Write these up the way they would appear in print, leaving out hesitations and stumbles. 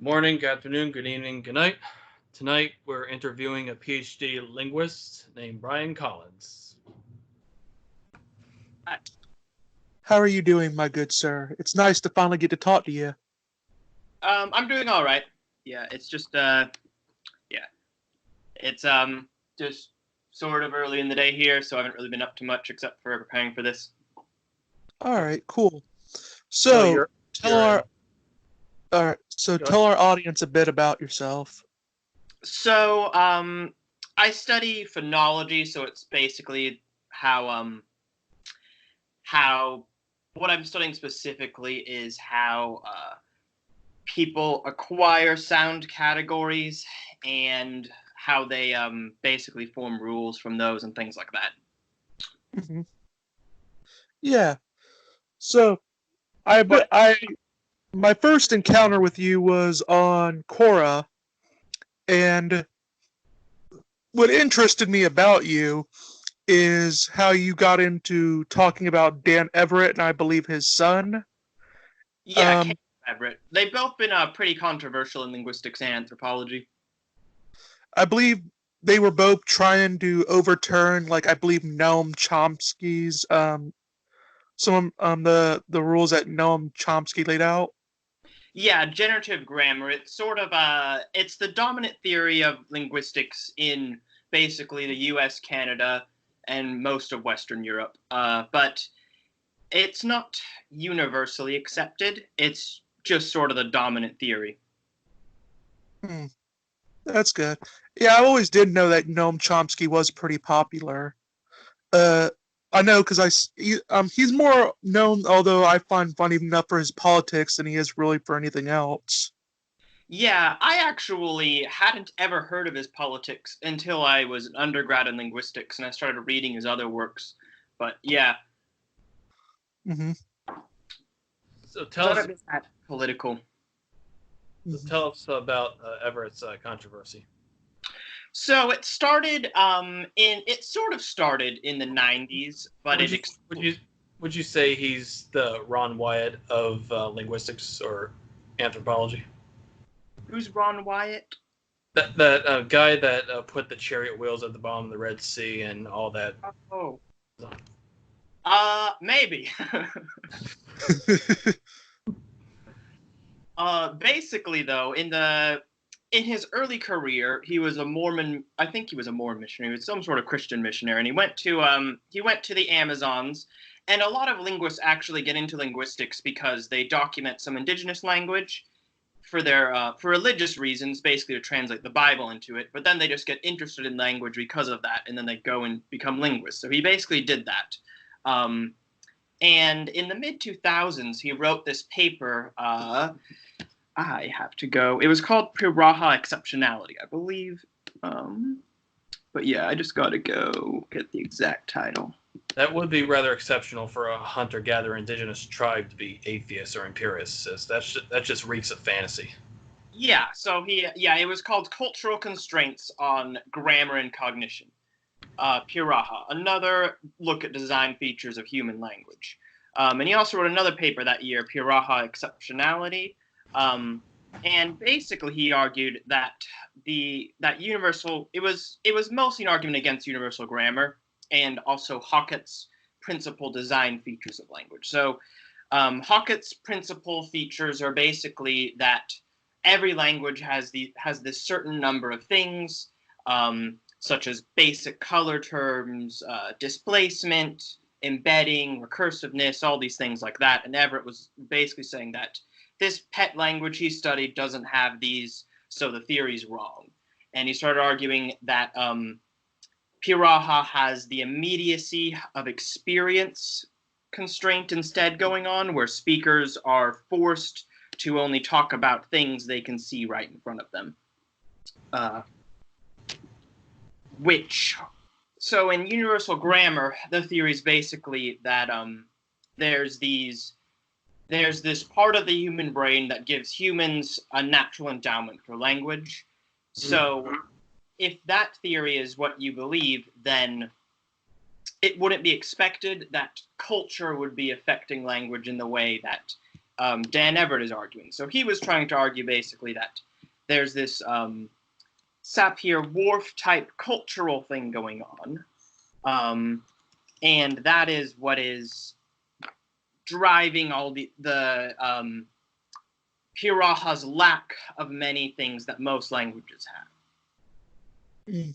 morning, good afternoon, good evening, good night. Tonight we're interviewing a PhD linguist named Brian Collins. How are you doing, my good sir? It's nice to finally get to talk to you. I'm doing all right. Yeah, it's just it's just sort of early in the day here, so I haven't really been up to much except for preparing for this. All right, cool. So tell our audience a bit about yourself. So I study phonology, so it's basically how what I'm studying specifically is how people acquire sound categories and how they basically form rules from those and things like that. Mm-hmm. Yeah. So my first encounter with you was on Quora, and what interested me about you is how you got into talking about Dan Everett and I believe his son. Yeah, Kate Everett. They've both been pretty controversial in linguistics and anthropology. I believe they were both trying to overturn, I believe Noam Chomsky's some the rules that Noam Chomsky laid out. Yeah, generative grammar. It's sort of it's the dominant theory of linguistics in basically the U.S., Canada, and most of Western Europe. But it's not universally accepted. It's just sort of the dominant theory. That's good. Yeah, I always did know that Noam Chomsky was pretty popular. I know because he's more known, although I find funny enough for his politics than he is really for anything else. Yeah, I actually hadn't ever heard of his politics until I was an undergrad in linguistics and I started reading his other works. But yeah. Mm-hmm. So tell us political. So tell us about Everett's controversy. So it started it sort of started in the 90s, but would you say he's the Ron Wyatt of linguistics or anthropology? Who's Ron Wyatt? That guy that put the chariot wheels at the bottom of the Red Sea and all that. Oh. Maybe. Basically though, in his early career, he was a Mormon. I think he was a Mormon missionary. He was some sort of Christian missionary, and he went to the Amazons. And a lot of linguists actually get into linguistics because they document some indigenous language for their for religious reasons, basically to translate the Bible into it. But then they just get interested in language because of that, and then they go and become linguists. So he basically did that. And in the mid-2000s, he wrote this paper. I have to go. It was called Piraha Exceptionality, I believe. But yeah, I just got to go get the exact title. That would be rather exceptional for a hunter-gatherer indigenous tribe to be atheists or empiricists. That just reeks of fantasy. Yeah, so it was called Cultural Constraints on Grammar and Cognition. Piraha, another look at design features of human language. And he also wrote another paper that year, Piraha Exceptionality. And basically he argued that universal, it was mostly an argument against universal grammar and also Hockett's principal design features of language. So Hockett's principal features are basically that every language has this certain number of things, such as basic color terms, displacement, embedding, recursiveness, all these things like that. And Everett was basically saying that this pet language he studied doesn't have these, so the theory's wrong. And he started arguing that Piraha has the immediacy of experience constraint instead going on, where speakers are forced to only talk about things they can see right in front of them. So in universal grammar, the theory is basically that there's this part of the human brain that gives humans a natural endowment for language. So if that theory is what you believe, then it wouldn't be expected that culture would be affecting language in the way that Dan Everett is arguing. So he was trying to argue basically that there's this Sapir-Whorf type cultural thing going on, and that is what is driving all the Piraha's lack of many things that most languages have.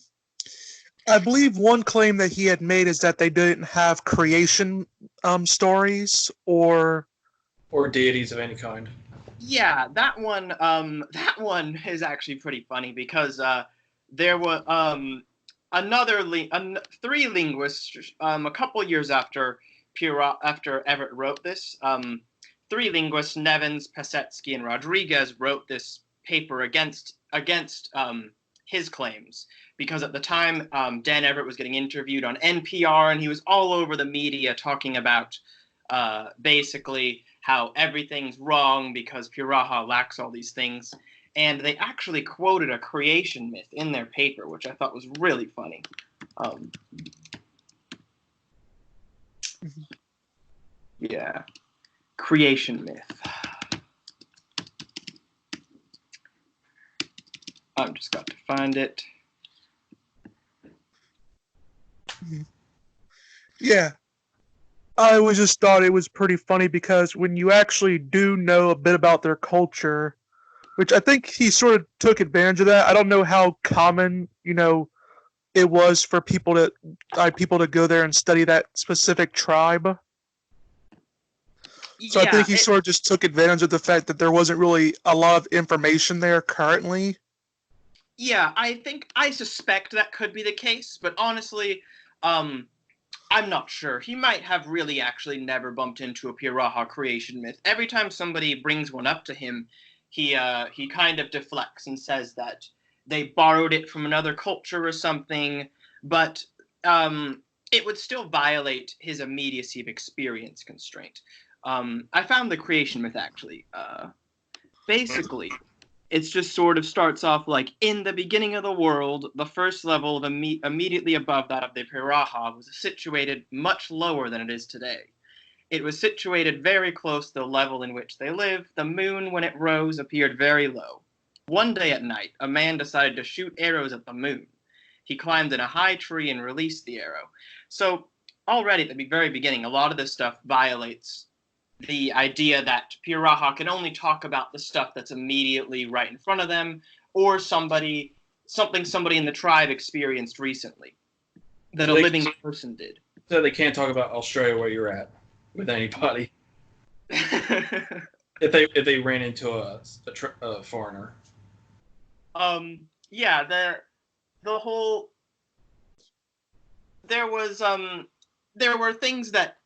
I believe one claim that he had made is that they didn't have creation stories or deities of any kind. Yeah, that one is actually pretty funny because there were three linguists a couple years after Everett wrote this. Three linguists, Nevins, Pasetsky, and Rodriguez, wrote this paper against his claims because at the time Dan Everett was getting interviewed on NPR and he was all over the media talking about basically how everything's wrong because Piraha lacks all these things. And they actually quoted a creation myth in their paper, which I thought was really funny. Yeah. Creation myth. I've just got to find it. Yeah. I was just thought it was pretty funny because when you actually do know a bit about their culture, which I think he sort of took advantage of that. I don't know how common, it was for people to go there and study that specific tribe. So I think he sort of just took advantage of the fact that there wasn't really a lot of information there currently. Yeah, I suspect that could be the case, but honestly, I'm not sure. He might have really actually never bumped into a Piraha creation myth. Every time somebody brings one up to him, he kind of deflects and says that they borrowed it from another culture or something, but it would still violate his immediacy of experience constraint. I found the creation myth actually. Basically, it's just sort of starts off like, in the beginning of the world, the first level of immediately above that of the Piraha was situated much lower than it is today. It was situated very close to the level in which they live. The moon, when it rose, appeared very low. One day at night, a man decided to shoot arrows at the moon. He climbed in a high tree and released the arrow. So already at the very beginning, a lot of this stuff violates the idea that Piraha can only talk about the stuff that's immediately right in front of them, or something somebody in the tribe experienced recently that a living person did. So they can't talk about Australia where you're at with anybody if they ran into a foreigner. Yeah, the whole there were things that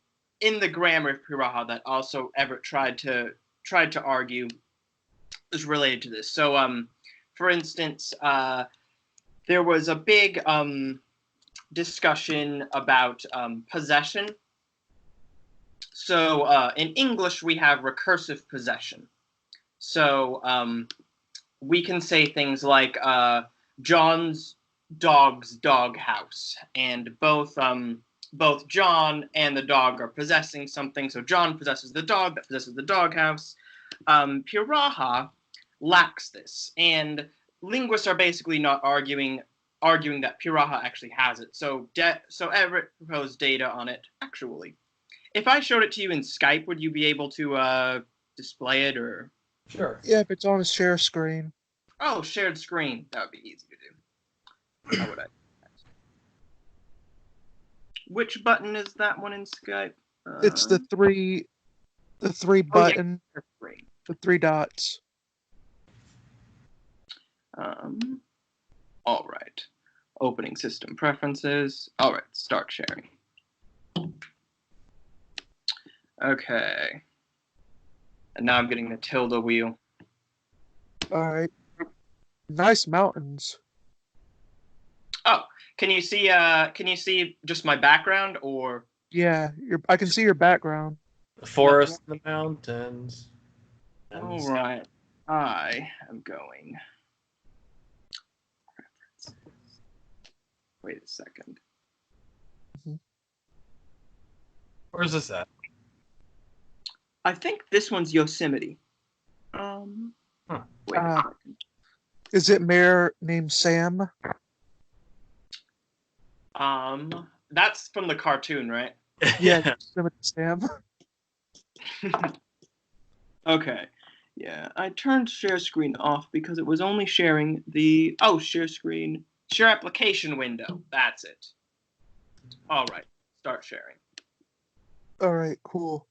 in the grammar of Piraha that also Everett tried to argue is related to this. So, for instance, there was a big discussion about possession. So, in English, we have recursive possession. So, we can say things like John's dog's doghouse, and both John and the dog are possessing something. So John possesses the dog that possesses the doghouse. Piraha lacks this, and linguists are basically not arguing that Piraha actually has it. So Everett proposed data on it. Actually, if I showed it to you in Skype, would you be able to display it or? Sure. Yeah, if it's on a share screen. Oh, shared screen. That would be easy to do. How would I? Which button is that one in Skype? It's the three button, yeah. the three dots. All right. Opening system preferences. All right, start sharing. Okay. And now I'm getting the tilde wheel. All right. Nice mountains. Oh, can you see just my background or? Yeah, I can see your background. The forest, the mountains. All right. I am going. Wait a second. Where's this at? I think this one's Yosemite. Wait a second. Is it mayor named Sam? That's from the cartoon, right? Yeah, Yosemite Sam. Okay. Yeah, I turned share screen off because it was only sharing the share application window. That's it. All right, start sharing. All right, cool.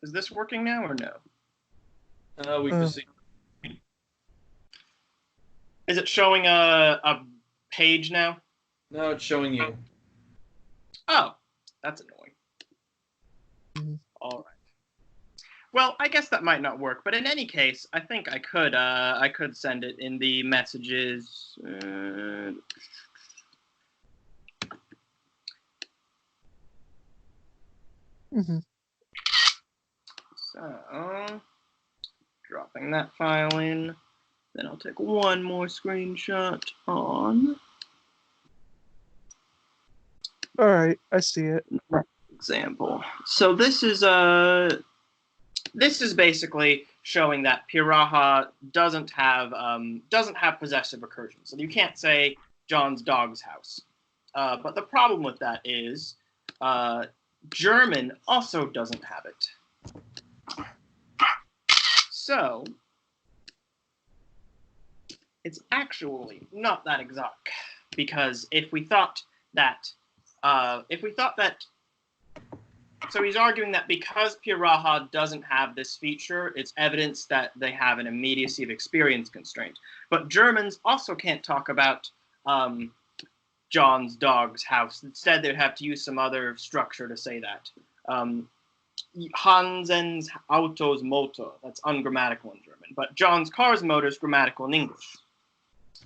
Is this working now or no? We can see. Is it showing a page now? No, it's showing you. Oh, that's annoying. Mm-hmm. All right. Well, I guess that might not work, but in any case, I think I could send it in the messages. So, dropping that file in. Then I'll take one more screenshot on. All right, I see it. Example. So this is basically showing that Piraha doesn't have possessive recursion. So you can't say John's dog's house. But the problem with that is German also doesn't have it. So it's actually not that exotic, because if we thought that, so he's arguing that because Piraha doesn't have this feature, it's evidence that they have an immediacy of experience constraint. But Germans also can't talk about John's dog's house. Instead, they'd have to use some other structure to say that. Hansens Autos Motor, that's ungrammatical in German. But John's car's motor is grammatical in English.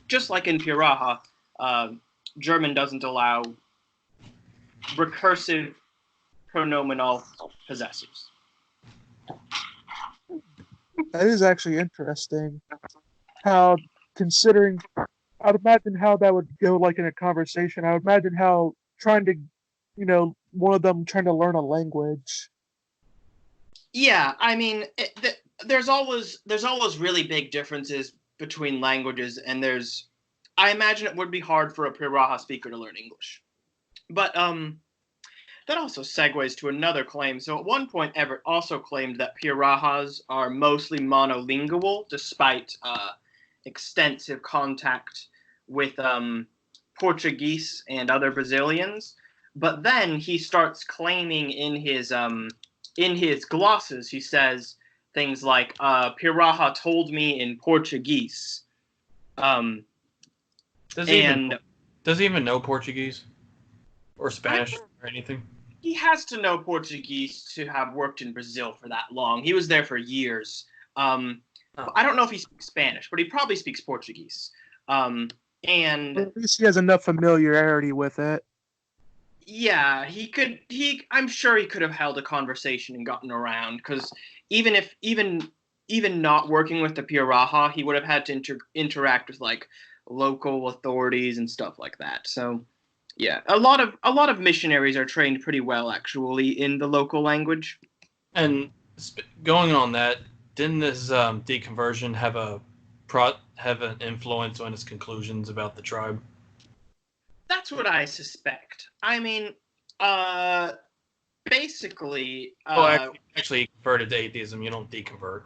Just like in Piraha, German doesn't allow recursive pronominal possessors. That is actually interesting. How, considering, I'd imagine how that would go like in a conversation. I would imagine how trying to, one of them trying to learn a language. Yeah, I mean, there's always really big differences between languages, and I imagine it would be hard for a Piraha speaker to learn English. But that also segues to another claim. So at one point, Everett also claimed that Pirahas are mostly monolingual, despite extensive contact with Portuguese and other Brazilians. But then he starts claiming in his glosses, he says things like, Piraha told me in Portuguese. Does he even know Portuguese? Or Spanish or anything? He has to know Portuguese to have worked in Brazil for that long. He was there for years. I don't know if he speaks Spanish, but he probably speaks Portuguese. And Well, at least he has enough familiarity with it. Yeah, I'm sure he could have held a conversation and gotten around, because even not working with the Piraha, he would have had to interact with like local authorities and stuff like that. So yeah, a lot of missionaries are trained pretty well, actually, in the local language. And going on that, didn't this deconversion have an influence on his conclusions about the tribe? That's what I suspect. I mean, basically. Actually, he converted to atheism. You don't deconvert.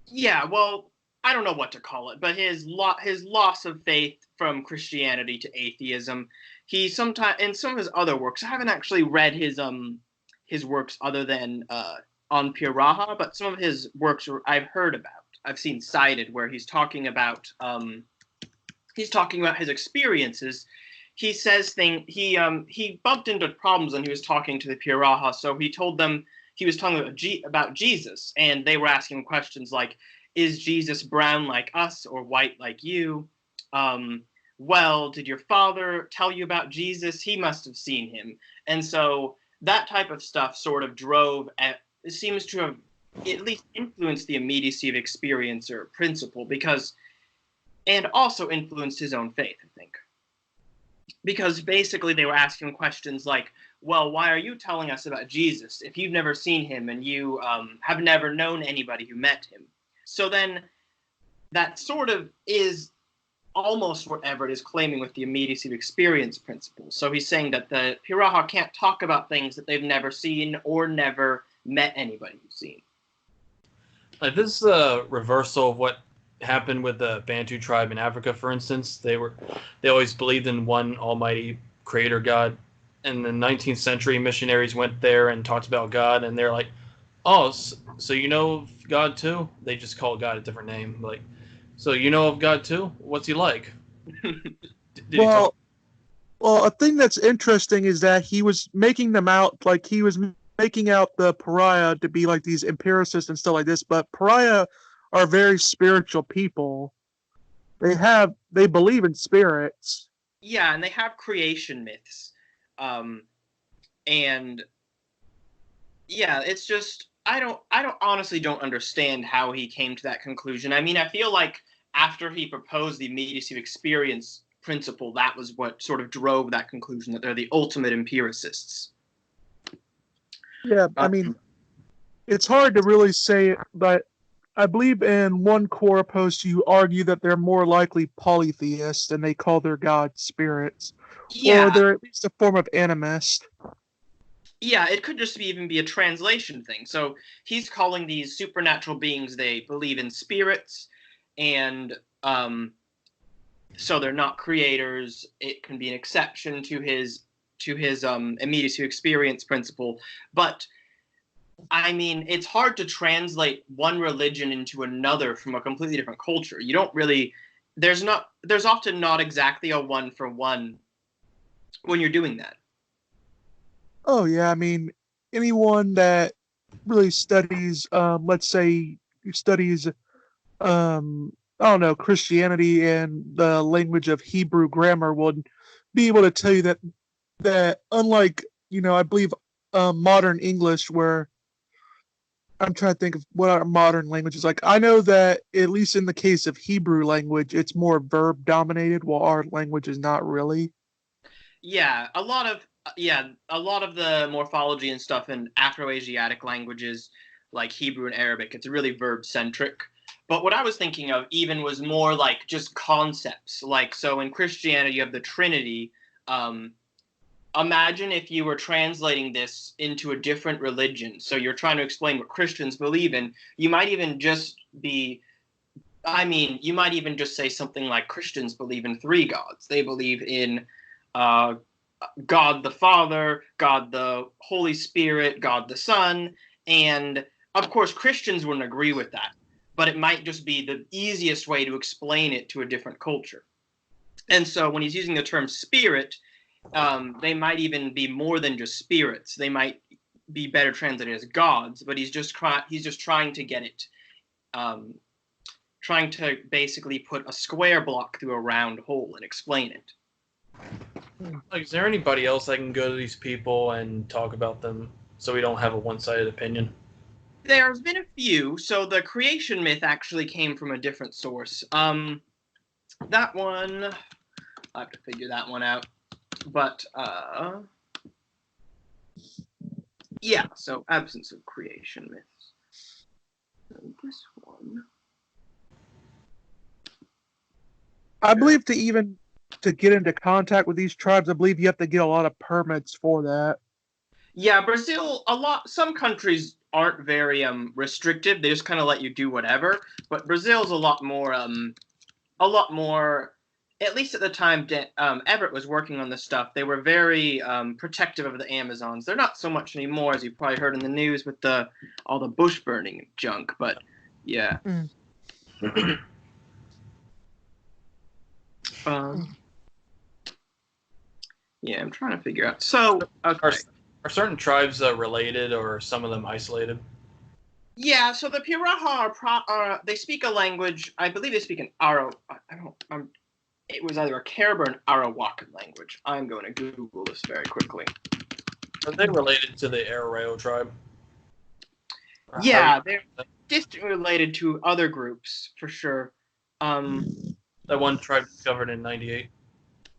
Yeah, well, I don't know what to call it, but his loss of faith from Christianity to atheism. He sometimes, in some of his other works, I haven't actually read his works other than on Piraha, but some of his works I've heard about. I've seen cited where he's talking about his experiences. He says he bumped into problems when he was talking to the Piraha, so he told them he was talking about Jesus, and they were asking questions like, is Jesus brown like us or white like you? Well, did your father tell you about Jesus? He must have seen him. And so that type of stuff sort of seems to have at least influenced the immediacy of experience or principle, and also influenced his own faith, I think. Because basically they were asking questions like, well, why are you telling us about Jesus if you've never seen him and you have never known anybody who met him? So then that sort of is almost what Everett is claiming with the immediacy of experience principle. So he's saying that the Piraha can't talk about things that they've never seen or never met anybody who's seen. Like, this is a reversal of what happened with the Bantu tribe in Africa, for instance. They always believed in one almighty creator God. In the 19th century, missionaries went there and talked about God, and they're like, oh, so you know of God too? They just call God a different name. Like, so you know of God too? What's he like? Did he talk? Well, a thing that's interesting is that he was making them out like he was making out the pariah to be like these empiricists and stuff like this, but pariah are very spiritual people. They believe in spirits. Yeah, and they have creation myths. And yeah, it's just I honestly don't understand how he came to that conclusion. I mean, I feel like after he proposed the immediacy of experience principle, that was what sort of drove that conclusion that they're the ultimate empiricists. Yeah, I mean, it's hard to really say, but I believe in one core post you argue that they're more likely polytheists and they call their gods spirits. Yeah. Or they're at least a form of animist. Yeah, it could just even be a translation thing. So he's calling these supernatural beings, they believe in spirits, and so they're not creators. It can be an exception to his immediacy of experience principle. But I mean, it's hard to translate one religion into another from a completely different culture. You don't really there's often not exactly a one for one when you're doing that. Oh yeah, I mean, anyone that really studies, let's say, studies, I don't know, Christianity and the language of Hebrew grammar would be able to tell you that unlike, I believe, modern English, where I'm trying to think of what our modern language is like. I know that at least in the case of Hebrew language, it's more verb dominated, while our language is not really. Yeah, a lot of the morphology and stuff in Afro-Asiatic languages like Hebrew and Arabic, it's really verb centric. But what I was thinking of even was more like just concepts. Like, so in Christianity you have the Trinity. Imagine if you were translating this into a different religion. So you're trying to explain what Christians believe in. You might even just say something like Christians believe in three gods. They believe in God the Father, God the Holy Spirit, God the Son, and of course Christians wouldn't agree with that, but it might just be the easiest way to explain it to a different culture. And so when he's using the term spirit, they might even be more than just spirits. They might be better translated as gods, but he's just trying to get it, trying to basically put a square block through a round hole and explain it. Like, is there anybody else that can go to these people and talk about them so we don't have a one-sided opinion? There's been a few. So the creation myth actually came from a different source. That one, I have to figure that one out. But yeah. So absence of creation myths. And this one, I believe to get into contact with these tribes, I believe you have to get a lot of permits for that. yeah, Brazil. Some countries aren't very restrictive. They just kind of let you do whatever. But Brazil's a lot more. At least at the time Everett was working on this stuff, they were very protective of the Amazons. They're not so much anymore, as you probably heard in the news with all the bush burning junk. But yeah. Yeah, I'm trying to figure out. So, okay. Are certain tribes related, or some of them isolated? Yeah, so the Piraha they speak a language. I believe they speak an it was either a Carib or an Arawakan language. I'm going to Google this very quickly. Are they related to the Arareo tribe? Yeah, they're distantly related to other groups for sure. That one tribe discovered in '98.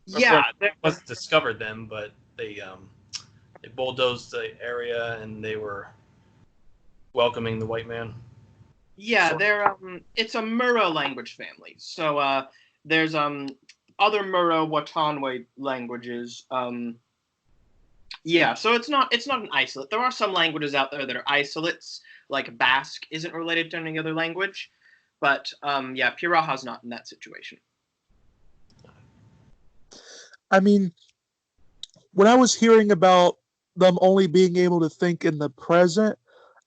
Yeah, was discovered them, but they They bulldozed the area and they were welcoming the white man. Yeah, So- they're it's a Muro language family. So there's other Muro Watanwe languages. Yeah, so it's not an isolate. There are some languages out there that are isolates, like Basque isn't related to any other language, but yeah, Piraha's not in that situation. I mean, when I was hearing about them only being able to think in the present,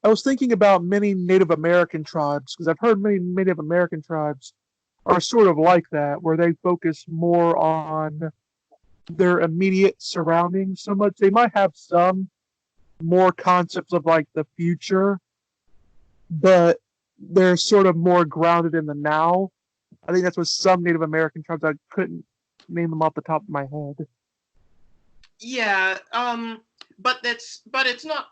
I was thinking about many Native American tribes, because I've heard many Native American tribes are sort of like that, where they focus more on their immediate surroundings so much. They might have some more concepts of like the future, but they're sort of more grounded in the now. I think that's what some Native American tribes, I couldn't name them off the top of my head. Yeah, but it's not.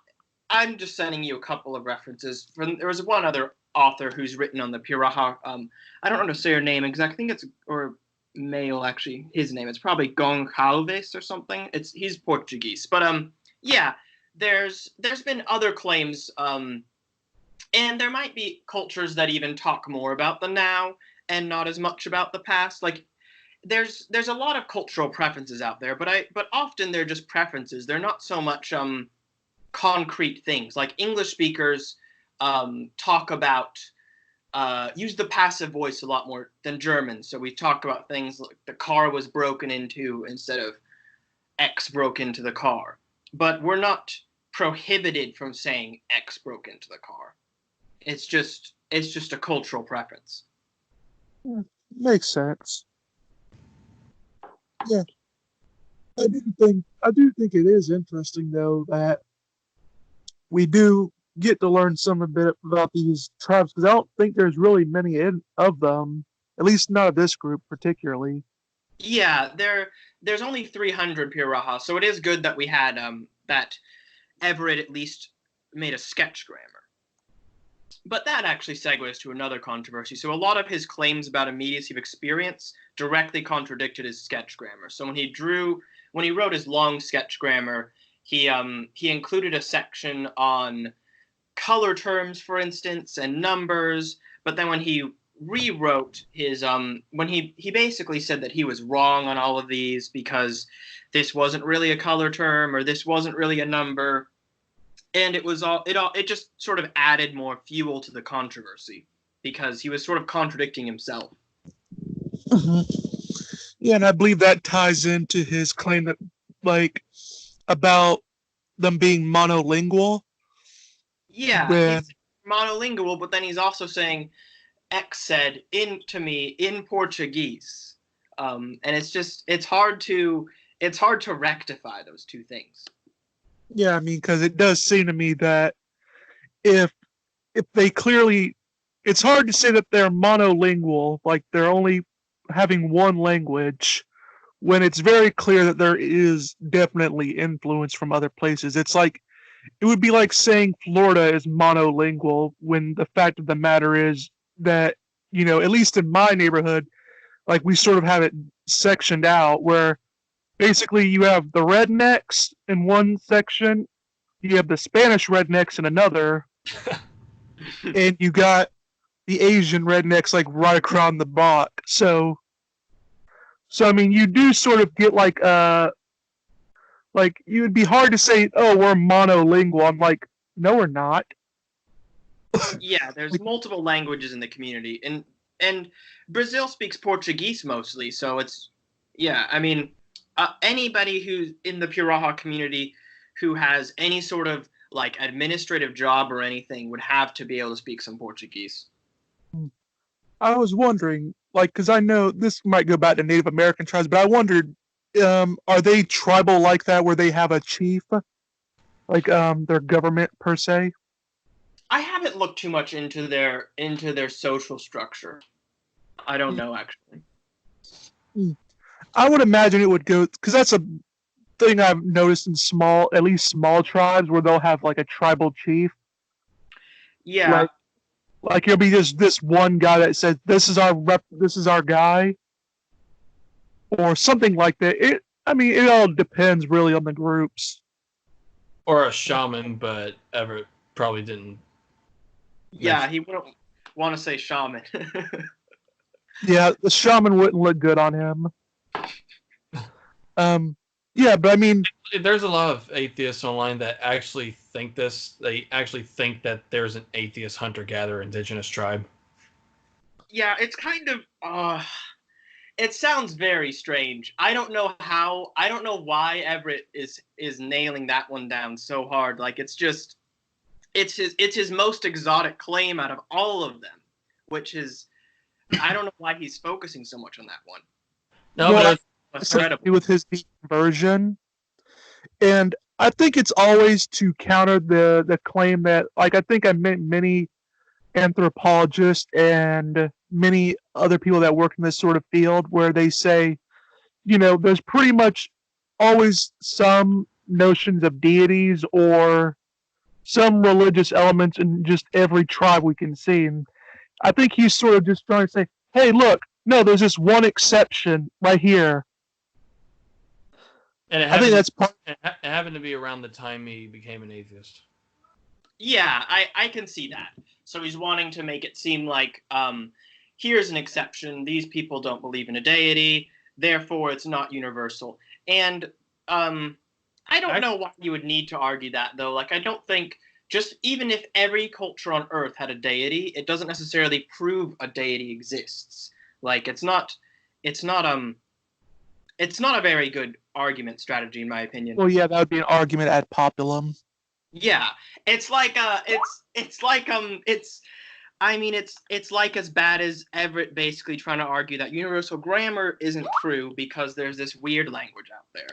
I'm just sending you a couple of references. There was one other author who's written on the Piraha. I don't know how to say her name exactly. I think it's or male actually. His name. It's probably Gonçalves or something. He's Portuguese, but yeah. There's been other claims, and there might be cultures that even talk more about the now and not as much about the past. Like there's a lot of cultural preferences out there, but often they're just preferences. They're not so much concrete things. Like English speakers talk about use the passive voice a lot more than Germans. So we talk about things like the car was broken into instead of X broke into the car. But we're not prohibited from saying X broke into the car. It's just a cultural preference. Makes sense. Yeah. I do think it is interesting though that we do get to learn some a bit about these tribes, because I don't think there's really many of them, at least not of this group particularly. Yeah, there's only 300 Piraha, so it is good that we had that Everett at least made a sketch grammar. But that actually segues to another controversy. So a lot of his claims about immediacy of experience directly contradicted his sketch grammar. So when he wrote his long sketch grammar, he included a section on color terms, for instance, and numbers. But then when he rewrote his when he basically said that he was wrong on all of these because this wasn't really a color term or this wasn't really a number. And it just sort of added more fuel to the controversy because he was sort of contradicting himself. Mm-hmm. Yeah, and I believe that ties into his claim that, like, about them being monolingual. Yeah, When, he's monolingual, but then he's also saying X said to me in Portuguese, and it's hard to rectify those two things. yeah, I mean, because it does seem to me that if they clearly, it's hard to say that they're monolingual, like they're only having one language, when it's very clear that there is definitely influence from other places. It's like, it would be like saying Florida is monolingual when the fact of the matter is that, at least in my neighborhood, like we sort of have it sectioned out where basically you have the rednecks in one section, you have the Spanish rednecks in another, and you got the Asian rednecks like right across the block. So I mean, you do sort of get like you would be hard to say, oh, we're monolingual. I'm like, no, we're not. Yeah, there's multiple languages in the community, and Brazil speaks Portuguese mostly, so it's I mean, anybody who's in the Piraha community who has any sort of like administrative job or anything would have to be able to speak some Portuguese. I was wondering, like, because I know this might go back to Native American tribes, but I wondered, are they tribal like that, where they have a chief, like their government per se? I haven't looked too much into their social structure. I don't know actually. I would imagine it would go, because that's a thing I've noticed in at least small tribes, where they'll have like a tribal chief. Yeah. Like it'll be just this one guy that says, "This is our guy," or something like that. I mean, it all depends really on the groups. Or a shaman, but Everett probably didn't. Yeah, he wouldn't want to say shaman. Yeah, the shaman wouldn't look good on him. Yeah, but I mean, There's a lot of atheists online that actually think this. They actually think that there's an atheist hunter-gatherer indigenous tribe. Yeah, it's kind of it sounds very strange. I don't know how. I don't know why Everett is nailing that one down so hard. Like it's his most exotic claim out of all of them, which is I don't know why he's focusing so much on that one. No, well, but it's something to do with his conversion, and I think it's always to counter the claim that, like, I think I met many anthropologists and many other people that work in this sort of field where they say, there's pretty much always some notions of deities or some religious elements in just every tribe we can see. And I think he's sort of just trying to say, hey, look, no, there's this one exception right here. and I think that's part. It happened to be around the time he became an atheist. Yeah, I can see that. So he's wanting to make it seem like here's an exception. These people don't believe in a deity, therefore it's not universal. And I don't know why you would need to argue that, though. Like, I don't think just even if every culture on Earth had a deity, it doesn't necessarily prove a deity exists. Like, it's not a very good argument strategy, in my opinion. Well, yeah, that would be an argument ad populum. Yeah, it's like it's like as bad as Everett basically trying to argue that universal grammar isn't true because there's this weird language out there.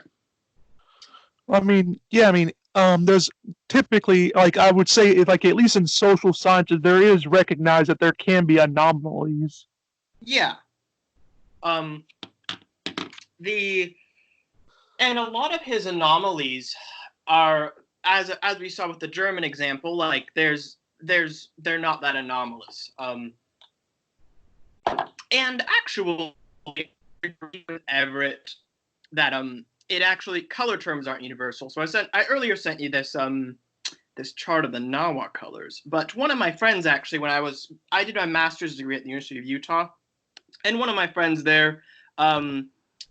I mean, yeah, there's typically, like, I would say, like, at least in social sciences, there is recognized that there can be anomalies. Yeah. And a lot of his anomalies are, as we saw with the German example, like they're not that anomalous. And actually, with Everett, that it actually color terms aren't universal. So I earlier sent you this this chart of the Nawa colors. But one of my friends actually, when I did my master's degree at the University of Utah, and one of my friends there,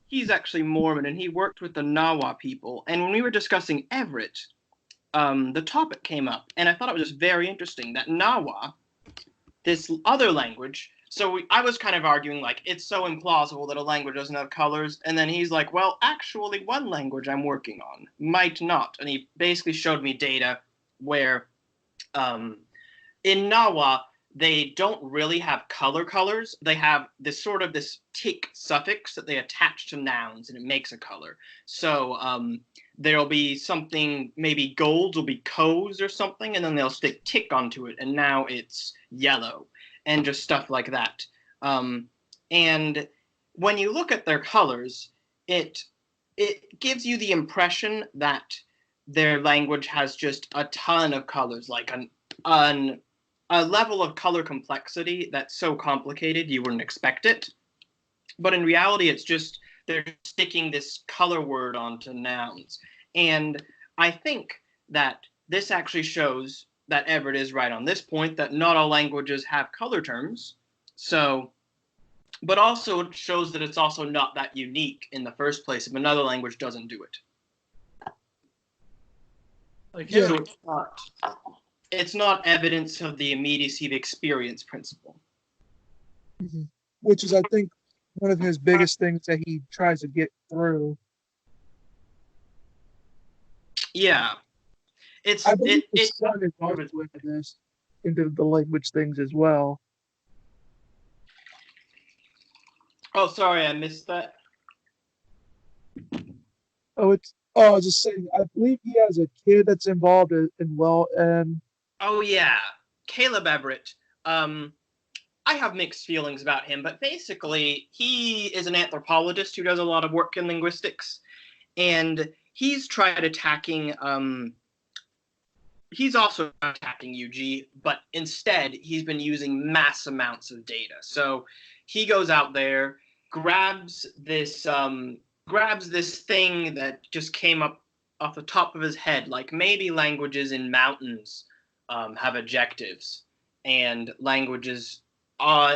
he's actually Mormon, and he worked with the Nawa people. And when we were discussing Everett, the topic came up, and I thought it was just very interesting that Nawa, this other language. So I was kind of arguing, like, it's so implausible that a language doesn't have colors. And then he's like, well, actually, one language I'm working on might not. And he basically showed me data where in Nawa, they don't really have colors. They have this tick suffix that they attach to nouns, and it makes a color. So there'll be something, maybe gold will be coes or something, and then they'll stick tick onto it, and now it's yellow. And just stuff like that. And when you look at their colors, it gives you the impression that their language has just a ton of colors, like a level of color complexity that's so complicated you wouldn't expect it. But in reality, it's just they're sticking this color word onto nouns. And I think that this actually shows that Everett is right on this point, that not all languages have color terms. So, but also it shows that it's also not that unique in the first place if another language doesn't do it. Like, yeah. So it's not evidence of the immediacy of experience principle. Mm-hmm. Which is, I think, one of his biggest things that he tries to get through. Yeah. It's into the language things as well. Oh, sorry, I missed that. I was just saying, I believe he has a kid that's involved and Oh yeah, Caleb Everett. I have mixed feelings about him, but basically he is an anthropologist who does a lot of work in linguistics, and he's tried attacking he's also attacking UG, but instead he's been using mass amounts of data. So he goes out there, grabs this thing that just came up off the top of his head, like maybe languages in mountains have adjectives, and languages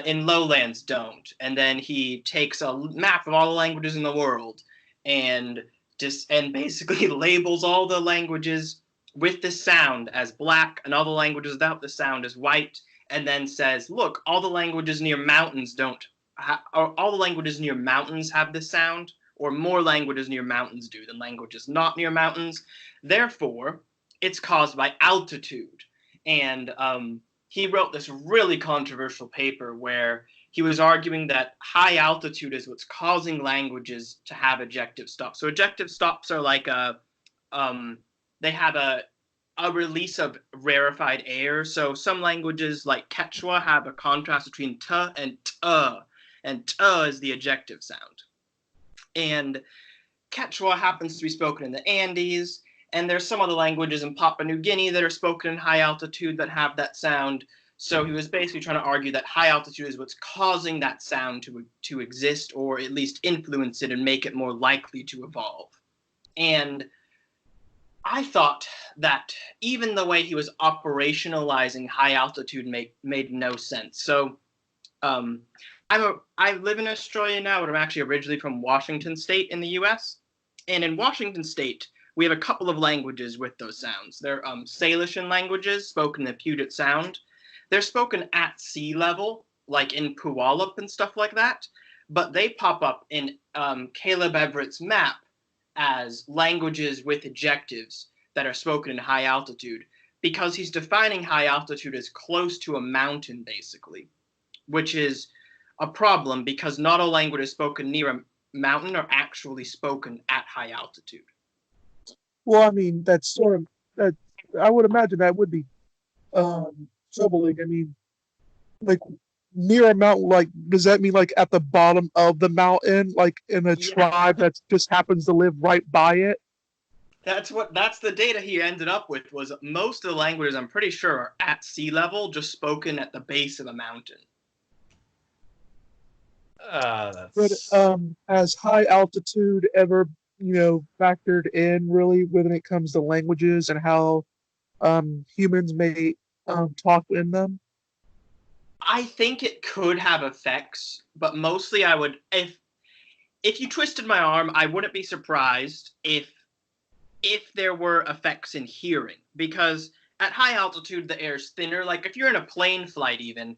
in lowlands don't. And then he takes a map of all the languages in the world and basically labels all the languages with the sound as black and all the languages without the sound as white, and then says, look, all the languages near mountains all the languages near mountains have this sound, or more languages near mountains do than languages not near mountains. Therefore, it's caused by altitude. And he wrote this really controversial paper where he was arguing that high altitude is what's causing languages to have ejective stops. So ejective stops are like they have a release of rarefied air. So some languages like Quechua have a contrast between t and t is the ejective sound. And Quechua happens to be spoken in the Andes, and there's some other languages in Papua New Guinea that are spoken in high altitude that have that sound. So he was basically trying to argue that high altitude is what's causing that sound to exist, or at least influence it and make it more likely to evolve. And I thought that even the way he was operationalizing high altitude made no sense. So I live in Australia now, but I'm actually originally from Washington State in the U.S. And in Washington State, we have a couple of languages with those sounds. They're Salishan languages spoken in the Puget Sound. They're spoken at sea level, like in Puyallup and stuff like that. But they pop up in Caleb Everett's map as languages with adjectives that are spoken in high altitude, because he's defining high altitude as close to a mountain, basically, which is a problem because not all languages spoken near a mountain are actually spoken at high altitude. Well, I mean, that's sort of that. I would imagine that would be troubling. I mean, like near a mountain, like does that mean like at the bottom of the mountain, like in a tribe that just happens to live right by it? That's the data he ended up with. Was most of the languages, I'm pretty sure, are at sea level, just spoken at the base of a mountain. But has high altitude ever, factored in really when it comes to languages and how humans may talk in them? I think it could have effects, but mostly I would, if you twisted my arm, I wouldn't be surprised if there were effects in hearing, because at high altitude the air's thinner. Like if you're in a plane flight, even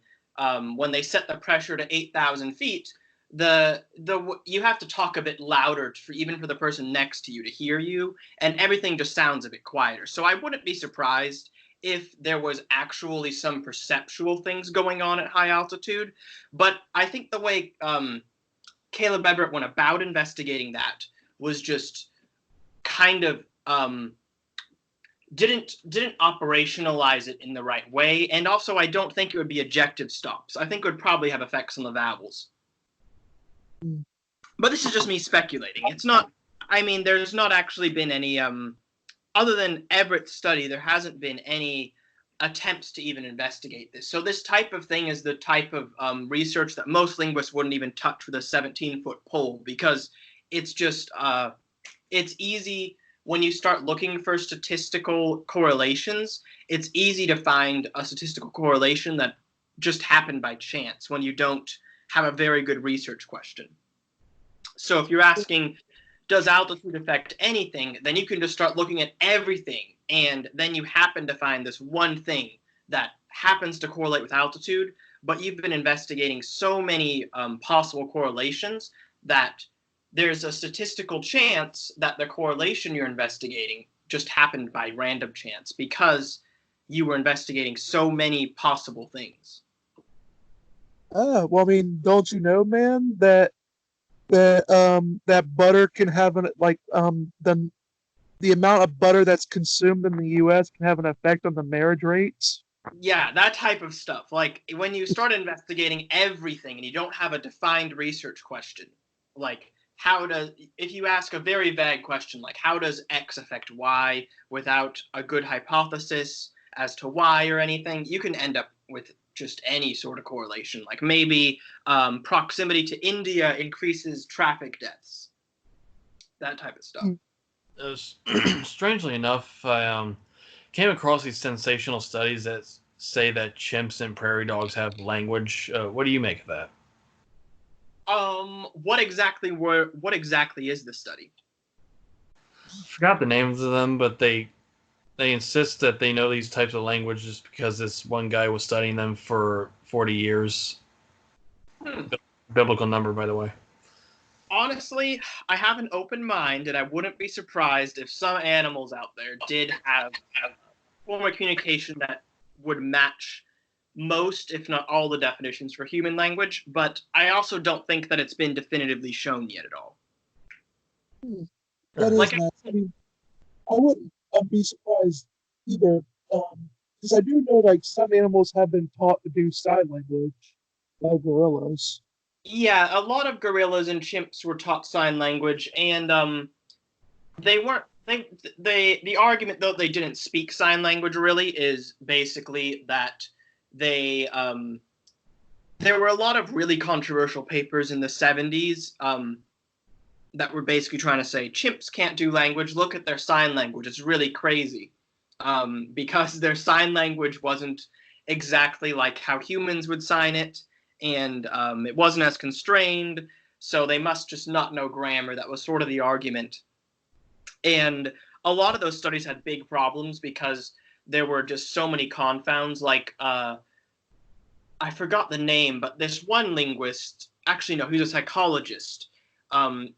when they set the pressure to 8,000 feet, you have to talk a bit louder even for the person next to you to hear you, and everything just sounds a bit quieter. So I wouldn't be surprised if there was actually some perceptual things going on at high altitude. But I think the way Caleb Everett went about investigating that was just kind of didn't operationalize it in the right way. And also I don't think it would be ejective stops. I think it would probably have effects on the vowels. But this is just me speculating. It's not, I mean, there's not actually been any other than Everett's study, there hasn't been any attempts to even investigate this. So this type of thing is the type of research that most linguists wouldn't even touch with a 17-foot pole, because it's just, it's easy when you start looking for statistical correlations, it's easy to find a statistical correlation that just happened by chance when you don't have a very good research question. So if you're asking, does altitude affect anything, then you can just start looking at everything, and then you happen to find this one thing that happens to correlate with altitude, but you've been investigating so many possible correlations that there's a statistical chance that the correlation you're investigating just happened by random chance because you were investigating so many possible things. Well, I mean, don't you know, man, that butter can have the amount of butter that's consumed in the U.S. can have an effect on the marriage rates? Yeah, that type of stuff. Like when you start investigating everything and you don't have a defined research question, like if you ask a very vague question, like how does X affect Y without a good hypothesis as to why or anything, you can end up with just any sort of correlation. Like maybe proximity to India increases traffic deaths. That type of stuff. Strangely enough, I came across these sensational studies that say that chimps and prairie dogs have language. What do you make of that? What exactly is the study? I forgot the names of them, but they insist that they know these types of languages because this one guy was studying them for 40 years. Hmm. Biblical number, by the way. Honestly, I have an open mind, and I wouldn't be surprised if some animals out there did have a form of communication that would match most, if not all, the definitions for human language, but I also don't think that it's been definitively shown yet at all. That Like, is nice. I mean, I wouldn't be surprised either, because I do know like some animals have been taught to do sign language, like gorillas. yeah, a lot of gorillas and chimps were taught sign language, and they weren't. The argument though they didn't speak sign language really is basically that they there were a lot of really controversial papers in the 70s that were basically trying to say chimps can't do language. Look at their sign language; it's really crazy because their sign language wasn't exactly like how humans would sign it, and it wasn't as constrained. So they must just not know grammar. That was sort of the argument. And a lot of those studies had big problems because there were just so many confounds. Like, I forgot the name, but this one linguist, actually, no, he was a psychologist. Um,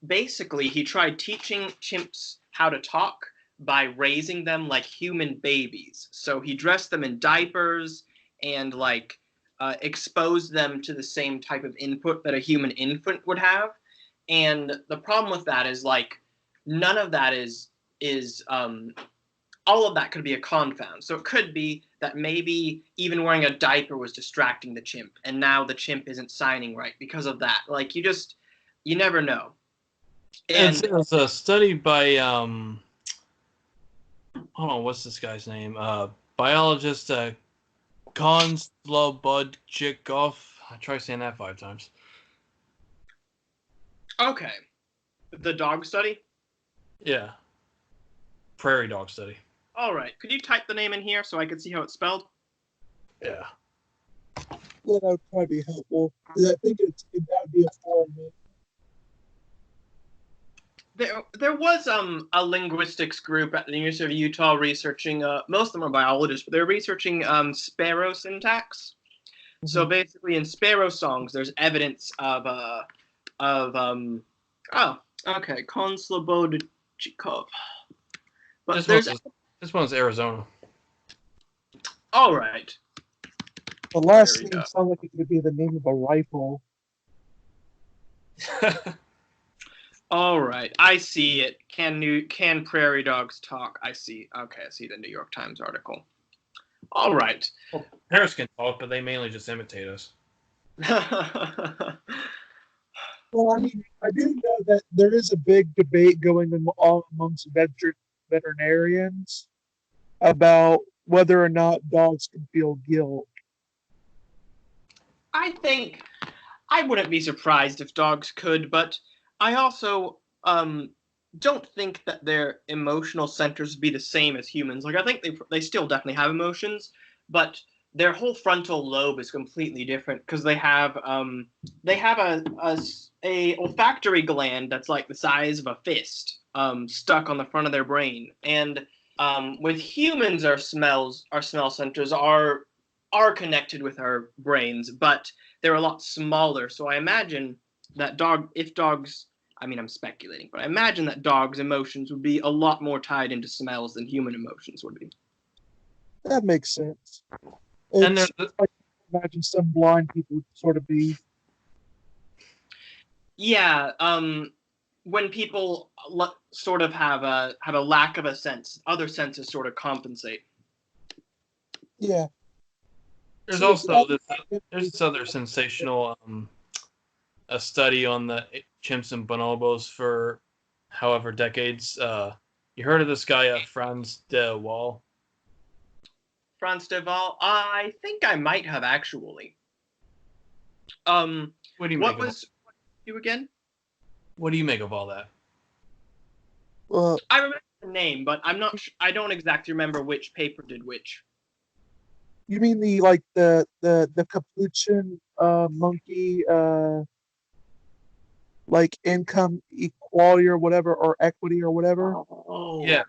Basically, he tried teaching chimps how to talk by raising them like human babies. So he dressed them in diapers and, like, exposed them to the same type of input that a human infant would have. And the problem with that is, like, none of that is all of that could be a confound. So it could be that maybe even wearing a diaper was distracting the chimp, and now the chimp isn't signing right because of that. Like, you never know. And It's a study by hold on, what's this guy's name? Biologist Konslobodchikov. I try saying that 5 times. okay, the dog study. Yeah, prairie dog study. All right, could you type the name in here so I could see how it's spelled? Yeah. Yeah, that would probably be helpful. 'Cause I think that would be a foreign name. There was a linguistics group at the University of Utah researching. Most of them are biologists, but they're researching sparrow syntax. So basically, in sparrow songs, there's evidence of oh, okay, Konslobodchikov. But this one's Arizona. All right. The last name sounds like it could be the name of a rifle. All right, I see it. Can prairie dogs talk? I see. Okay, I see the New York Times article. All right. Well, parrots can talk, but they mainly just imitate us. Well, I mean, I do know that there is a big debate going on amongst veterinarians about whether or not dogs can feel guilt. I think I wouldn't be surprised if dogs could, but I also don't think that their emotional centers would be the same as humans. Like, I think they still definitely have emotions, but their whole frontal lobe is completely different because they have a olfactory gland that's like the size of a fist stuck on the front of their brain. And with humans, our smell centers are connected with our brains, but they're a lot smaller. So I imagine that dogs, I mean, I'm speculating, but I imagine that dogs' emotions would be a lot more tied into smells than human emotions would be. That makes sense. And It's like, imagine some blind people would sort of be. Yeah, when people sort of have a lack of a sense, other senses sort of compensate. Yeah. There's also this other sensational a study on the chimps and bonobos for however decades. You heard of this guy, Franz de Waal? Franz de Waal? I think I might have actually. What do you make was you again? What do you make of all that? I remember the name, but I'm not. I don't exactly remember which paper did which. You mean the capuchin monkey like income equality or whatever, or equity or whatever? Oh, Yeah.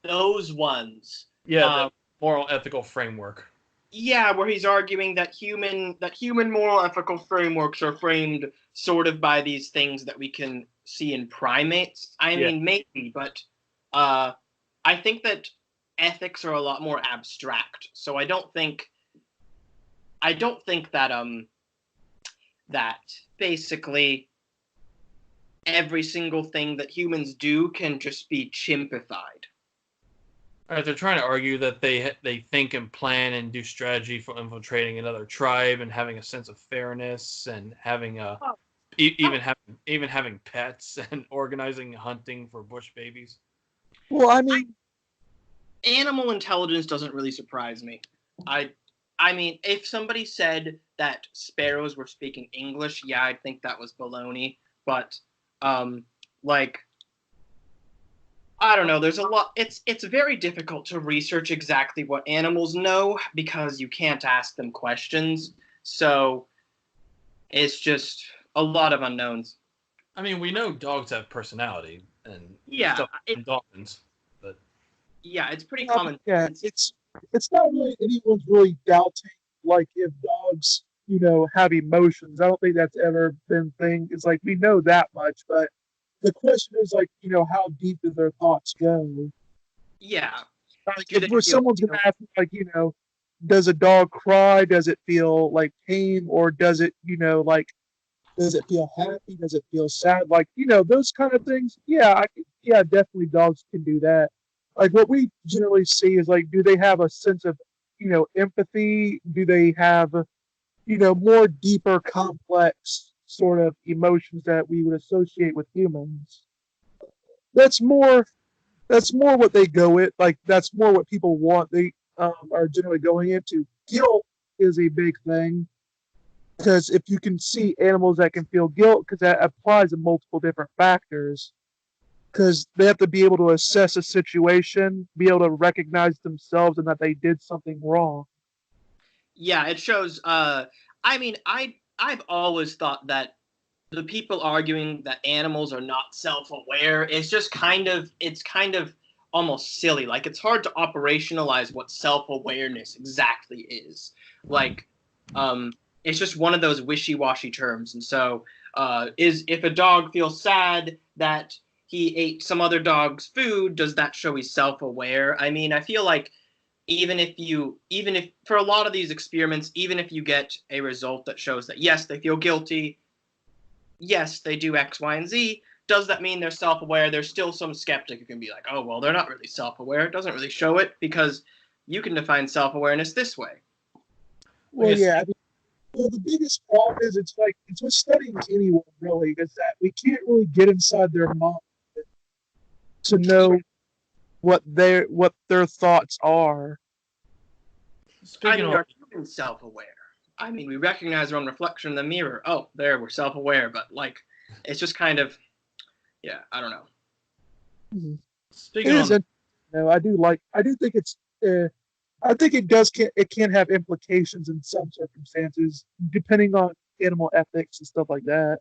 those ones. Yeah, the moral ethical framework. Yeah, where he's arguing that human moral ethical frameworks are framed sort of by these things that we can see in primates. I mean, maybe, but I think that ethics are a lot more abstract. So I don't think that that basically every single thing that humans do can just be chimpified. All right, they're trying to argue that they think and plan and do strategy for infiltrating another tribe and having a sense of fairness and having even having pets and organizing hunting for bush babies. Well, I mean, animal intelligence doesn't really surprise me. I mean, if somebody said that sparrows were speaking English, yeah, I'd think that was baloney. But like, I don't know. There's a lot. It's very difficult to research exactly what animals know because you can't ask them questions. So it's just a lot of unknowns. I mean, we know dogs have personality and Yeah, and dolphins, but yeah, it's pretty common. yeah, it's not really anyone's really doubting like if dogs, have emotions. I don't think that's ever been thing. It's like we know that much, but the question is like, how deep do their thoughts go? Yeah. Like if someone's gonna ask me, like, does a dog cry? Does it feel like pain, or does it, like, does it feel happy? Does it feel sad? Like, those kind of things. Yeah, yeah, definitely dogs can do that. Like what we generally see is like, do they have a sense of, empathy? Do they have, more deeper, complex sort of emotions that we would associate with humans? That's more what they go with. Like that's more what people want. They are generally going into. Guilt is a big thing because if you can see animals that can feel guilt, because that applies to multiple different factors. Because they have to be able to assess a situation, be able to recognize themselves and that they did something wrong. Yeah, it shows. I mean, I've always thought that the people arguing that animals are not self-aware is just it's kind of almost silly. Like it's hard to operationalize what self-awareness exactly is. Like, it's just one of those wishy-washy terms. And so, is if a dog feels sad that he ate some other dog's food, does that show he's self-aware? I mean, I feel like even if for a lot of these experiments, even if you get a result that shows that yes, they feel guilty, yes, they do X, Y, and Z, does that mean they're self-aware? There's still some skeptic who can be like, oh, well, they're not really self-aware. It doesn't really show it because you can define self-awareness this way. Well, yeah. I mean, well, the biggest problem is it's with studying anyone really, is that we can't really get inside their mind to know what their thoughts are. I mean, are humans self-aware? I mean, we recognize our own reflection in the mirror. Oh, there, we're self-aware, but like, it's just kind of, yeah, I don't know. Mm-hmm. I do think it's. I think it can have implications in some circumstances, depending on animal ethics and stuff like that.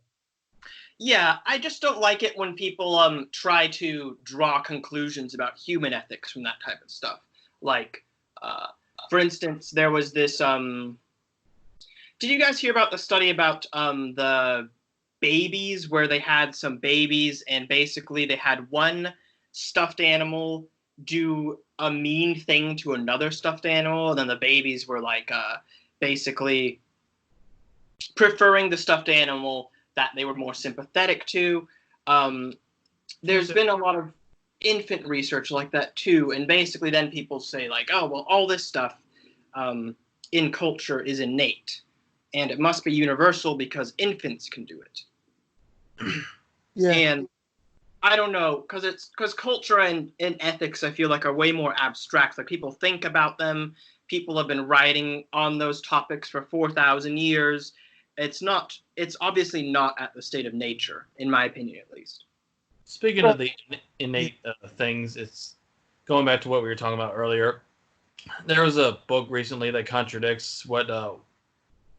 Yeah, I just don't like it when people try to draw conclusions about human ethics from that type of stuff. Like, for instance, there was this. Did you guys hear about the study about the babies, where they had some babies and basically they had one stuffed animal do a mean thing to another stuffed animal, and then the babies were like basically preferring the stuffed animal that they were more sympathetic to. There's been a lot of infant research like that too, and basically then people say like, oh, well, all this stuff in culture is innate, and it must be universal because infants can do it. Yeah. And I don't know, because culture and ethics, I feel like, are way more abstract. Like people think about them. People have been writing on those topics for 4,000 years. It's obviously not at the state of nature, in my opinion, at least. Speaking of the innate things, it's going back to what we were talking about earlier. There was a book recently that contradicts what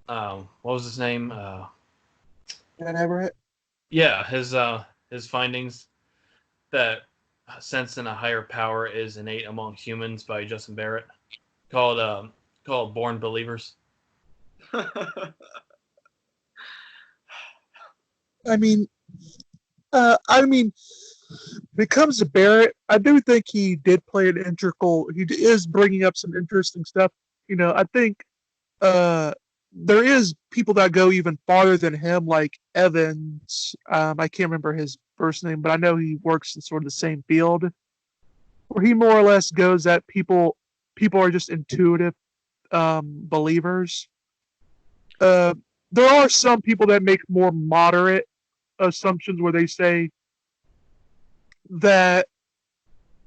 was his name? Dan Everett. Yeah, his findings that sense in a higher power is innate among humans by Justin Barrett, called Born Believers. I mean, when it comes to Barrett, I do think he did play an integral. He is bringing up some interesting stuff. I think there is people that go even farther than him, like Evans. I can't remember his first name, but I know he works in sort of the same field, where he more or less goes that people are just intuitive believers. Uh, there are some people that make more moderate assumptions where they say that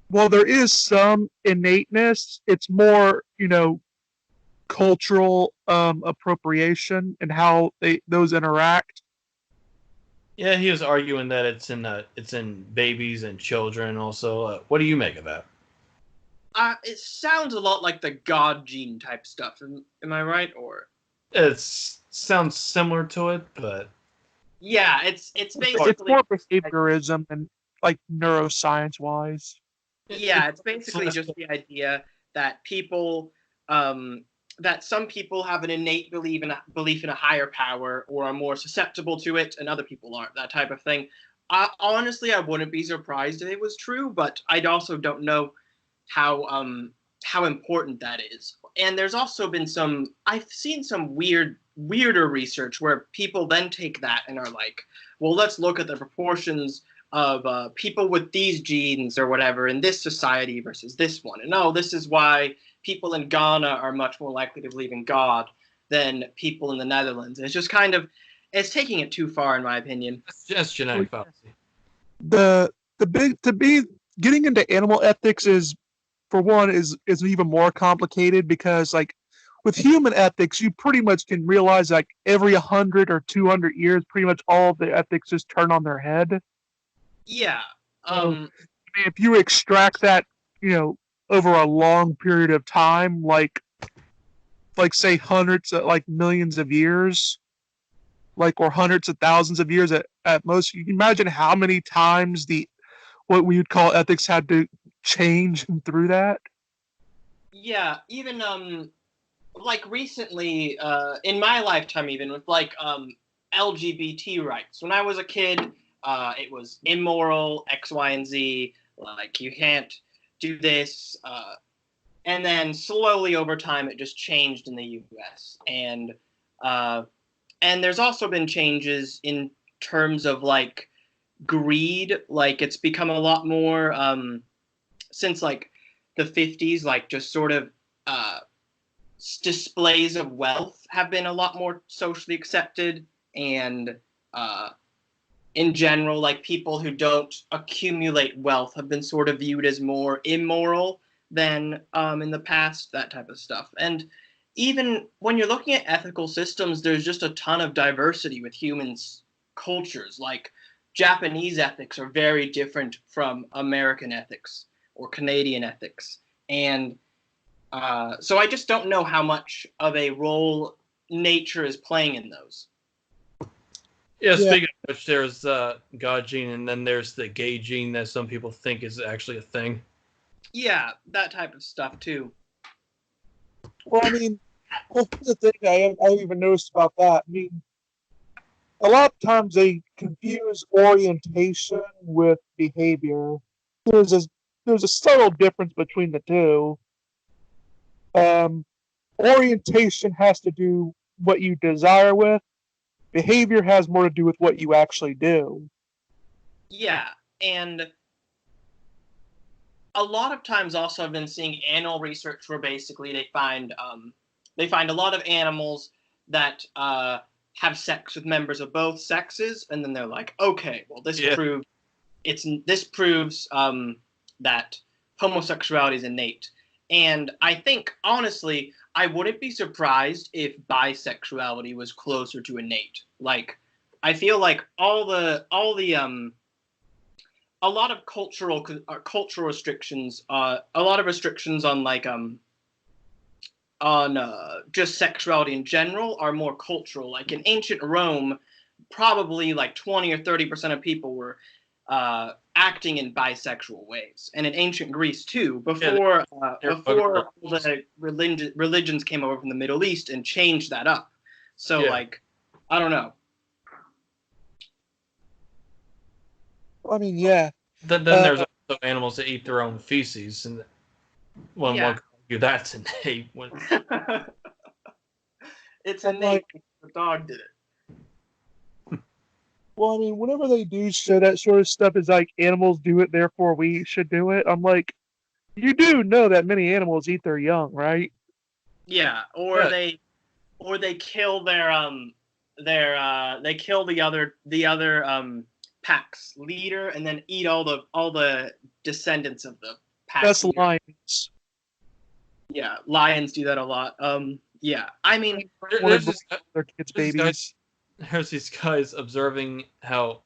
while there is some innateness, it's more, cultural appropriation and how those interact. Yeah, he was arguing that it's in babies and children. Also, what do you make of that? It sounds a lot like the God gene type stuff. Am I right? Or It sounds similar to it, but yeah, it's basically It's more behaviorism and like neuroscience wise. Yeah, it's basically just the idea that that some people have an innate belief in a higher power or are more susceptible to it, and other people aren't. That type of thing. Honestly, I wouldn't be surprised if it was true, but I also don't know how important that is. And there's also been I've seen some weirder research where people then take that and are like, well, let's look at the proportions of people with these genes or whatever in this society versus this one. And this is why people in Ghana are much more likely to believe in God than people in the Netherlands. It's just it's taking it too far, in my opinion. it's just genetic fallacy. The big to be getting into animal ethics is, for one, is even more complicated because like with human ethics, you pretty much can realize like every 100 or 200 years, pretty much all of the ethics just turn on their head. Yeah. If you extract that, over a long period of time, like say hundreds, like millions of years, or hundreds of thousands of years at most, you can imagine how many times what we would call ethics had to change through that. Yeah, even like recently, in my lifetime, even with like LGBT rights. When I was a kid, it was immoral, X, Y, and Z. Like you can't do this. And then slowly over time, it just changed in the U.S. And there's also been changes in terms of like greed. Like it's become a lot more since like the 50s. Like just sort of displays of wealth have been a lot more socially accepted, and in general, like people who don't accumulate wealth have been sort of viewed as more immoral than in the past, that type of stuff. And even when you're looking at ethical systems, there's just a ton of diversity with humans' cultures. Like Japanese ethics are very different from American ethics or Canadian ethics. And so I just don't know how much of a role nature is playing in those. Yeah, speaking of which, there's God gene, and then there's the gay gene that some people think is actually a thing. Yeah, that type of stuff too. Well, I mean, the thing I even noticed about that. I mean, a lot of times they confuse orientation with behavior. There's a subtle difference between the two. Orientation has to do what you desire with. Behavior has more to do with what you actually do. Yeah, and a lot of times also I've been seeing animal research where basically they find a lot of animals that have sex with members of both sexes, and then they're like, okay, well this proves that homosexuality is innate. And I think honestly, I wouldn't be surprised if bisexuality was closer to innate. Like, I feel like all the a lot of cultural restrictions, a lot of restrictions on like on just sexuality in general are more cultural. Like in ancient Rome, probably like 20 or 30% of people were acting in bisexual ways, and in ancient Greece too. Before before the religions came over from the Middle East and changed that up. So like, I don't know. I mean, yeah. Then there's also animals that eat their own feces, and one could argue that's innate. It's innate. The dog did it. Well, I mean, whenever they do show that sort of stuff, is like animals do it, therefore we should do it. I'm like, you do know that many animals eat their young, right? Yeah, or they kill they kill the other pack's leader and then eat all the descendants of the pack. That's leader. lions. Yeah, lions do that a lot. Yeah, I mean, their kids' babies. There's these guys observing how,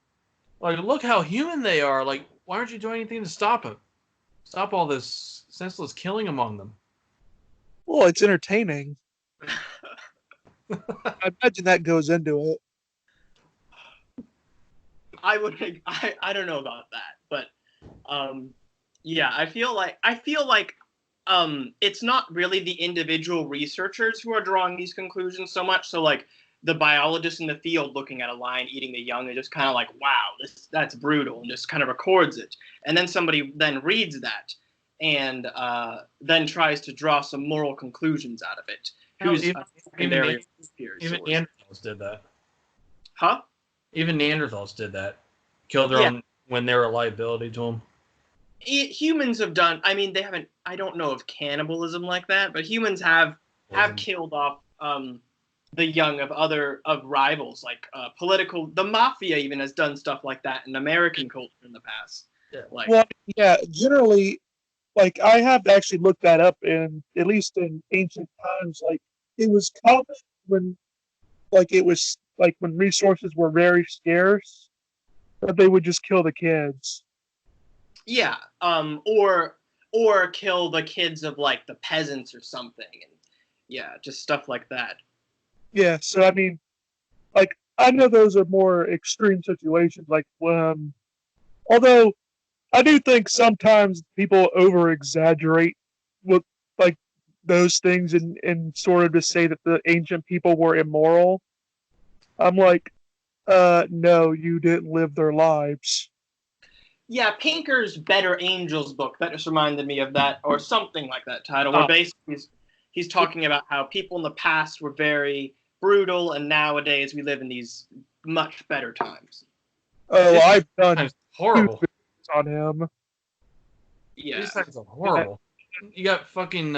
like, look how human they are. Like, why aren't you doing anything to stop it? Stop all this senseless killing among them. Well, it's entertaining. I imagine that goes into it. I don't know about that, but yeah, I feel like it's not really the individual researchers who are drawing these conclusions so much. So like the biologist in the field looking at a lion eating the young and just kind of like, wow, that's brutal, and just kind of records it, and then somebody then reads that and then tries to draw some moral conclusions out of it. Even Neanderthals did that. Huh? Even Neanderthals did that. Killed their own when they were a liability to them. Humans have done. I mean, they haven't. I don't know of cannibalism like that, but humans have killed off the young of rivals, like political. The mafia even has done stuff like that in American culture in the past. Yeah. Like, well, yeah, generally, like I have actually looked that up, in at least in ancient times, like it was common when, like it was like when resources were very scarce, that they would just kill the kids. Yeah, or kill the kids of like the peasants or something, and yeah, just stuff like that. Yeah, so I mean, like I know those are more extreme situations. Like, although I do think sometimes people over exaggerate with like those things and sort of to say that the ancient people were immoral. I'm like, no, you didn't live their lives. Yeah, Pinker's Better Angels book, that just reminded me of that, or something like that title, where basically he's talking about how people in the past were very brutal, and nowadays we live in these much better times. Oh, I've done horrible on him. Yeah, these things are horrible. You got fucking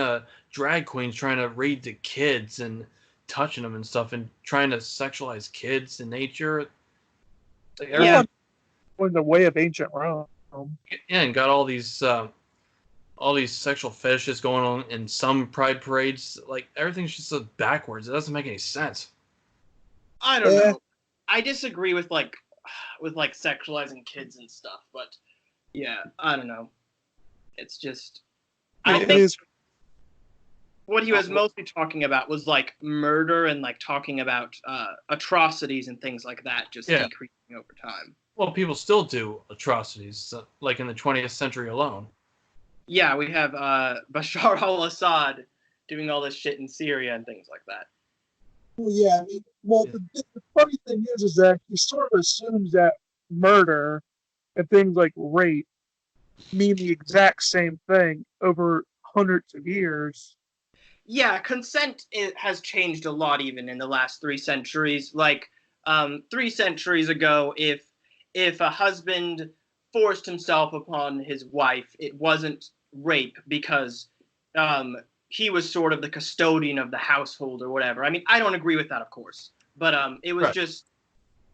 drag queens trying to read to kids and touching them and stuff, and trying to sexualize kids in nature. Like, in the way of ancient Rome. Yeah, and got all these sexual fetishes going on in some pride parades. Like, everything's just so backwards. It doesn't make any sense. I don't know. I disagree with sexualizing kids and stuff, but yeah, I don't know. It's just, I think what he was mostly talking about was like murder and like talking about atrocities and things like that, just decreasing over time. Well, people still do atrocities, like in the 20th century alone. Yeah, we have Bashar al-Assad doing all this shit in Syria and things like that. Well, yeah. I mean, the funny thing is that he sort of assumes that murder and things like rape mean the exact same thing over hundreds of years. Yeah, consent has changed a lot even in the last 3 centuries. Like 3 centuries ago, if a husband forced himself upon his wife, it wasn't rape because he was sort of the custodian of the household or whatever. I mean, I don't agree with that, of course, but it was just,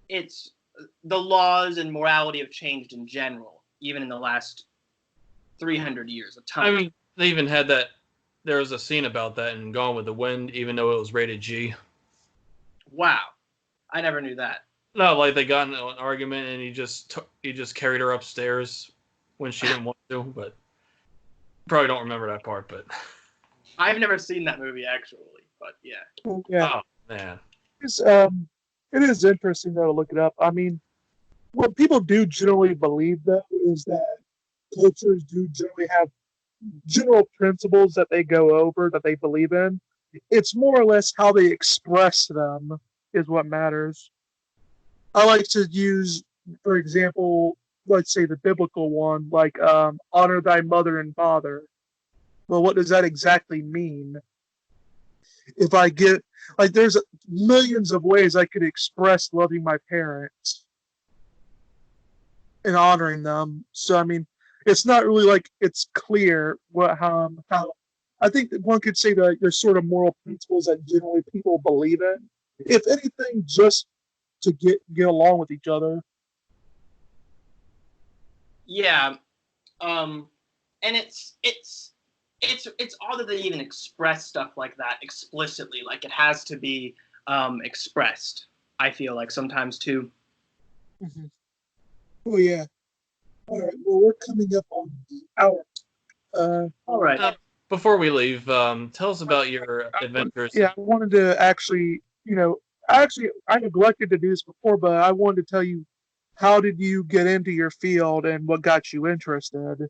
it's the laws and morality have changed in general, even in the last 300 years of time. I mean, they even had that. There was a scene about that in Gone with the Wind, even though it was rated G. Wow, I never knew that. No, like they got in an argument and he just carried her upstairs when she didn't want to, but probably don't remember that part. But I've never seen that movie actually, but yeah. Yeah, oh man, it is interesting though to look it up. I mean, what people do generally believe though is that cultures do generally have general principles that they go over that they believe in. It's more or less how they express them is what matters. I like to use, for example, let's say the biblical one, like honor thy mother and father. Well, what does that exactly mean? If I get, like, there's millions of ways I could express loving my parents and honoring them. So, I mean, it's not really like it's clear how I think that one could say that there's sort of moral principles that generally people believe in. If anything, just to get along with each other. Yeah, and it's odd that they even express stuff like that explicitly. Like it has to be expressed. I feel like sometimes too. Mm-hmm. Oh yeah. All right. Well, we're coming up on the hour. All right. before we leave, tell us about your adventures. Yeah, I wanted to actually, I neglected to do this before, but I wanted to tell you, how did you get into your field and what got you interested?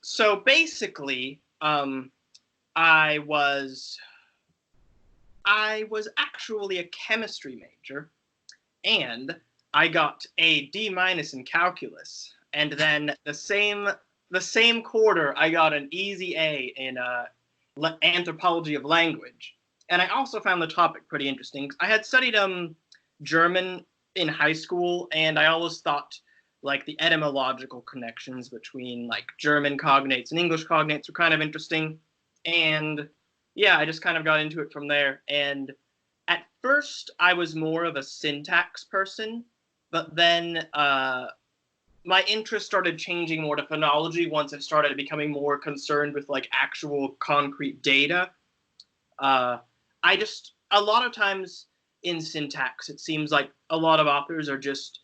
So basically, I was actually a chemistry major, and I got a D- in calculus, and then the same quarter I got an easy A in anthropology of language, and I also found the topic pretty interesting. I had studied German in high school, and I always thought like the etymological connections between like German cognates and English cognates were kind of interesting, and yeah, I just kind of got into it from there. And at first, I was more of a syntax person, but then my interest started changing more to phonology once I started becoming more concerned with like actual concrete data. I just a lot of times in syntax, it seems like a lot of authors are just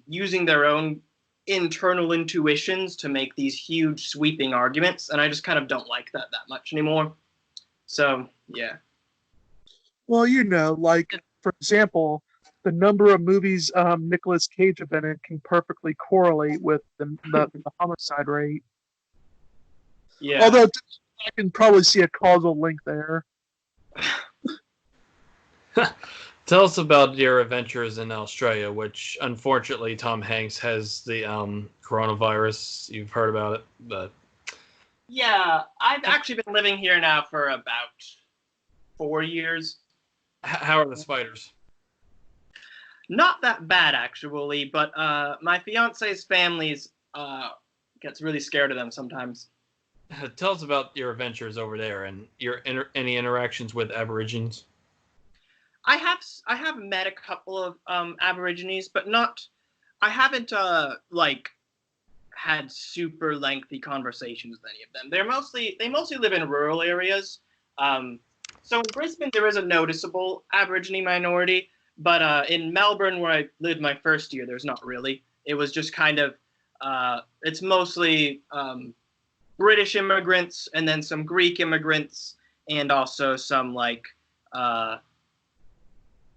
using their own internal intuitions to make these huge sweeping arguments, and I just kind of don't like that much anymore. So yeah. Well, like, for example, the number of movies Nicolas Cage have been in can perfectly correlate with the homicide rate. Yeah. Although I can probably see a causal link there. Tell us about your adventures in Australia, which unfortunately Tom Hanks has the coronavirus. You've heard about it, but yeah, I've actually been living here now for about 4 years. How are the spiders? Not that bad actually, but my fiance's family's gets really scared of them sometimes. Tell us about your adventures over there and your any interactions with Aborigines. I have met a couple of Aborigines, but I haven't like had super lengthy conversations with any of them. They mostly live in rural areas. So in Brisbane there is a noticeable Aborigine minority, but in Melbourne, where I lived my first year, there's not really. It was just kind of it's mostly British immigrants, and then some Greek immigrants, and also some like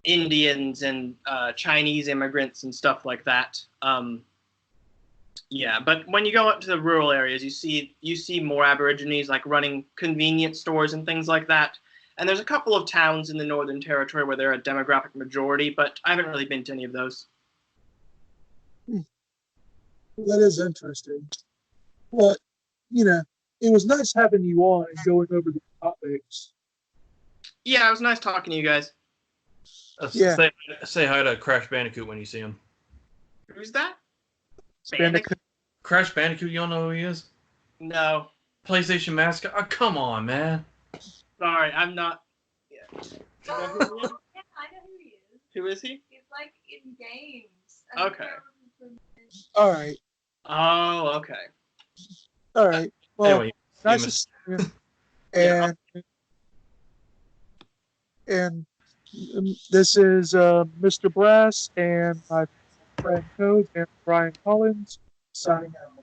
Indians and Chinese immigrants and stuff like that. Yeah, but when you go up to the rural areas, you see more Aborigines like running convenience stores and things like that. And there's a couple of towns in the Northern Territory where they're a demographic majority, but I haven't really been to any of those. That is interesting. But, it was nice having you on and going over the topics. Yeah, it was nice talking to you guys. Yeah. Say hi to Crash Bandicoot when you see him. Who's that? Bandicoot. Crash Bandicoot, you don't know who he is? No. PlayStation mascot? Oh, come on, man. Sorry, I'm not. Yeah. Yeah, I know who he is. Who is he? He's like in games. Okay. All right. Oh, okay. All right. Well, Anyway, nice to see you. Yeah. And this is Mr. Brass and my friend Code and Brian Collins signing out.